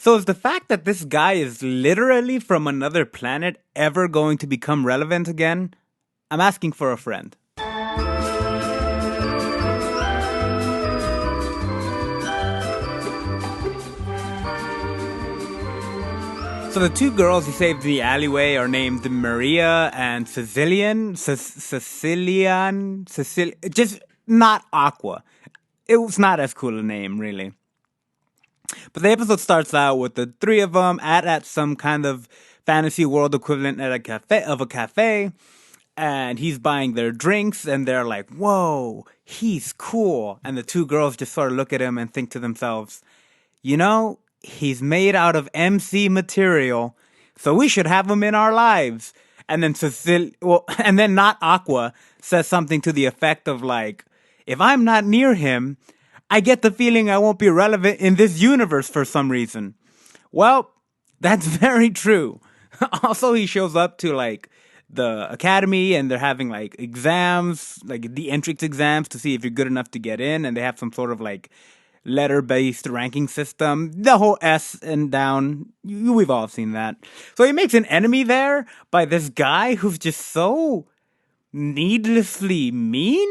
So is the fact that this guy is literally from another planet ever going to become relevant again? I'm asking for a friend. So the two girls he saved in the alleyway are named Maria and just not Aqua. It was not as cool a name, really. But the episode starts out with the three of them at some kind of fantasy world equivalent at a cafe, and he's buying their drinks, and they're like, "Whoa, he's cool." And the two girls just sort of look at him and think to themselves, "You know, he's made out of MC material, so we should have him in our lives." And then and then not Aqua says something to the effect of like, "If I'm not near him, I get the feeling I won't be relevant in this universe for some reason." Well, that's very true. Also, he shows up to like the academy and they're having like exams, like the entrance exams to see if you're good enough to get in. And they have some sort of like letter-based ranking system, the whole S and down. We've all seen that. So he makes an enemy there by this guy who's just so needlessly mean.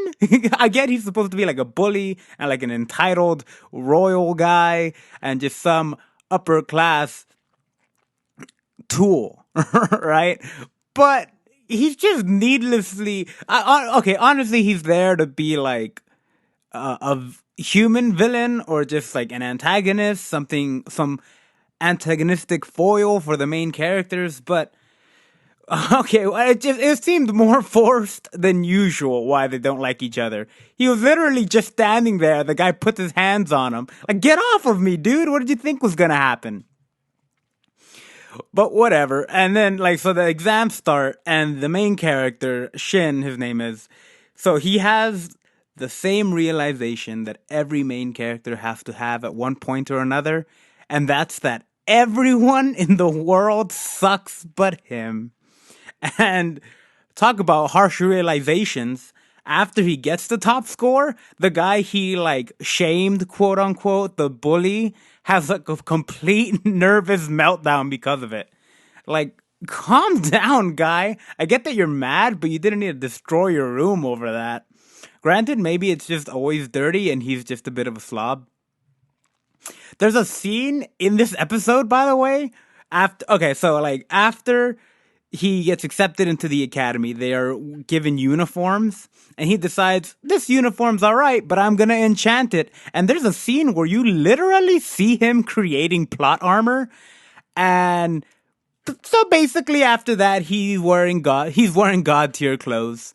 I get he's supposed to be like a bully and like an entitled royal guy and just some upper class tool, right? But he's just needlessly okay. Honestly, he's there to be like a human villain or just like an antagonist, some antagonistic foil for the main characters, but okay, well, it seemed more forced than usual why they don't like each other. He was literally just standing there. The guy puts his hands on him. Like, get off of me, dude. What did you think was gonna happen? But whatever. And then, like, so the exams start, and the main character, Shin, his name is, so he has the same realization that every main character has to have at one point or another, and that's that everyone in the world sucks but him. And talk about harsh realizations. After he gets the top score, the guy he like shamed, quote unquote, the bully, has like a complete nervous meltdown because of it. Like, calm down, guy. I get that you're mad, but you didn't need to destroy your room over that. Granted, maybe it's just always dirty and he's just a bit of a slob. There's a scene in this episode, by the way, after he gets accepted into the academy, they are given uniforms, and he decides, this uniform's alright, but I'm gonna enchant it. And there's a scene where you literally see him creating plot armor, and so basically after that, he's wearing god tier clothes.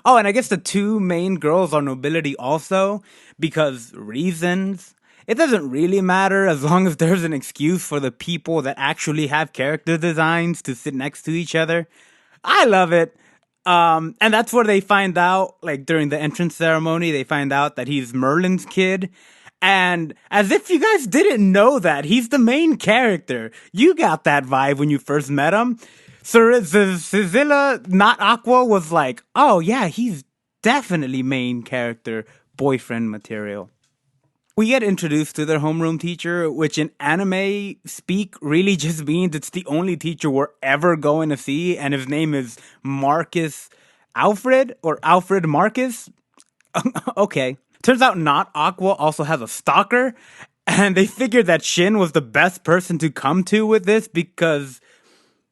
Oh, and I guess the two main girls are nobility also, because reasons. It doesn't really matter as long as there's an excuse for the people that actually have character designs to sit next to each other. I love it. And that's where they find out, like during the entrance ceremony, they find out that he's Merlin's kid. And as if you guys didn't know that, he's the main character. You got that vibe when you first met him. Cecilia, not Aqua, was like, oh yeah, he's definitely main character, boyfriend material. We get introduced to their homeroom teacher, which in anime speak really just means it's the only teacher we're ever going to see, and his name is Marcus Alfred, or Alfred Marcus. Okay. Turns out not Aqua also has a stalker, and they figured that Shin was the best person to come to with this because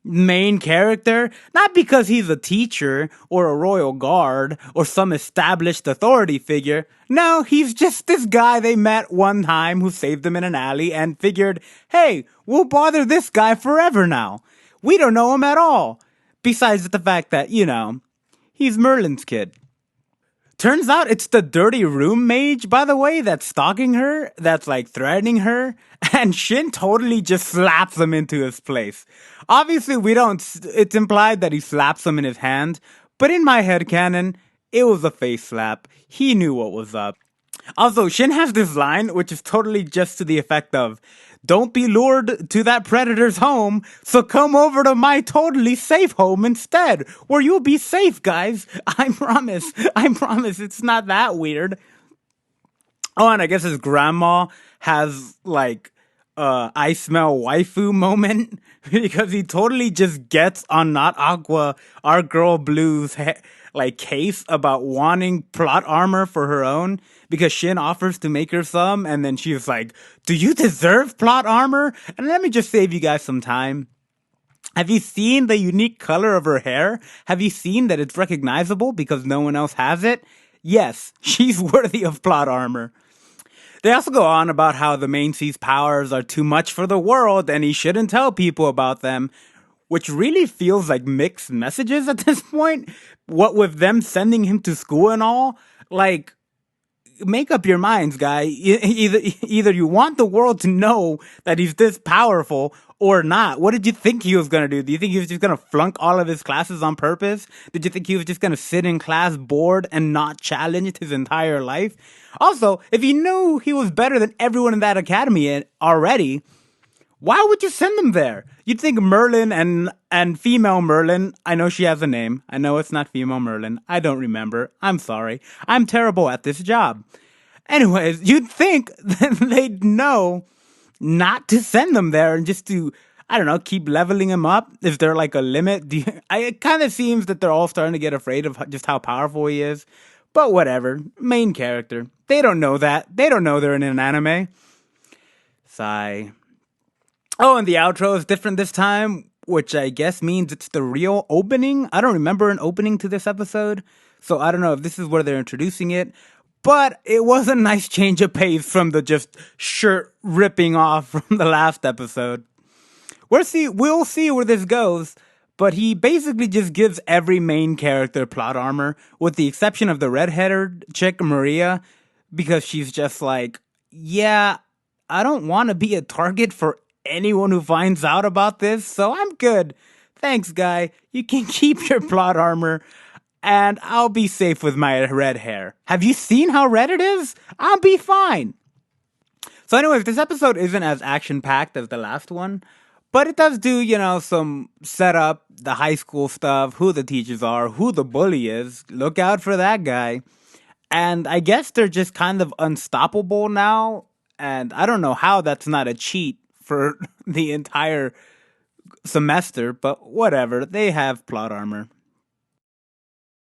main character, not because he's a teacher or a royal guard or some established authority figure. No, he's just this guy they met one time who saved them in an alley and figured, hey, we'll bother this guy forever now. We don't know him at all. Besides the fact that, you know, he's Merlin's kid. Turns out it's the dirty room mage, by the way, that's stalking her, that's like threatening her, and Shin totally just slaps him into his place. Obviously, it's implied that he slaps him in his hand, but in my headcanon, it was a face slap. He knew what was up. Also, Shin has this line, which is totally just to the effect of, don't be lured to that predator's home, so come over to my totally safe home instead, where you'll be safe, guys. I promise, it's not that weird. Oh, and I guess his grandma has, like, I smell waifu moment because he totally just gets on Not Aqua, our girl Blue's like case about wanting plot armor for her own because Shin offers to make her some, and then she's like, "Do you deserve plot armor?" And let me just save you guys some time. Have you seen the unique color of her hair? Have you seen that it's recognizable because no one else has it? Yes, she's worthy of plot armor. They also go on about how the main C's powers are too much for the world and he shouldn't tell people about them, which really feels like mixed messages at this point. What with them sending him to school and all, like, make up your minds, guy. Either you want the world to know that he's this powerful or not. What did you think he was gonna do? Do you think he was just gonna flunk all of his classes on purpose? Did you think he was just gonna sit in class bored and not challenged his entire life? Also, if you knew he was better than everyone in that academy already, why would you send them there? You'd think Merlin and female Merlin, I know she has a name. I know it's not female Merlin. I don't remember. I'm sorry. I'm terrible at this job. Anyways, you'd think that they'd know not to send them there and just to, I don't know, keep leveling him up. Is there like a limit? It kind of seems that they're all starting to get afraid of just how powerful he is. But whatever. Main character. They don't know that. They don't know they're in an anime. Sigh. Oh, and the outro is different this time, which I guess means it's the real opening. I don't remember an opening to this episode, so I don't know if this is where they're introducing it. But it was a nice change of pace from the just shirt ripping off from the last episode. We'll see where this goes, but he basically just gives every main character plot armor, with the exception of the red-headed chick, Maria, because she's just like, yeah, I don't want to be a target for anyone who finds out about this, so I'm good. Thanks, guy. You can keep your plot armor, and I'll be safe with my red hair. Have you seen how red it is? I'll be fine. So anyways, this episode isn't as action-packed as the last one, but it does do, some setup, the high school stuff, who the teachers are, who the bully is. Look out for that guy. And I guess they're just kind of unstoppable now, and I don't know how that's not a cheat for the entire semester, but whatever. They have plot armor.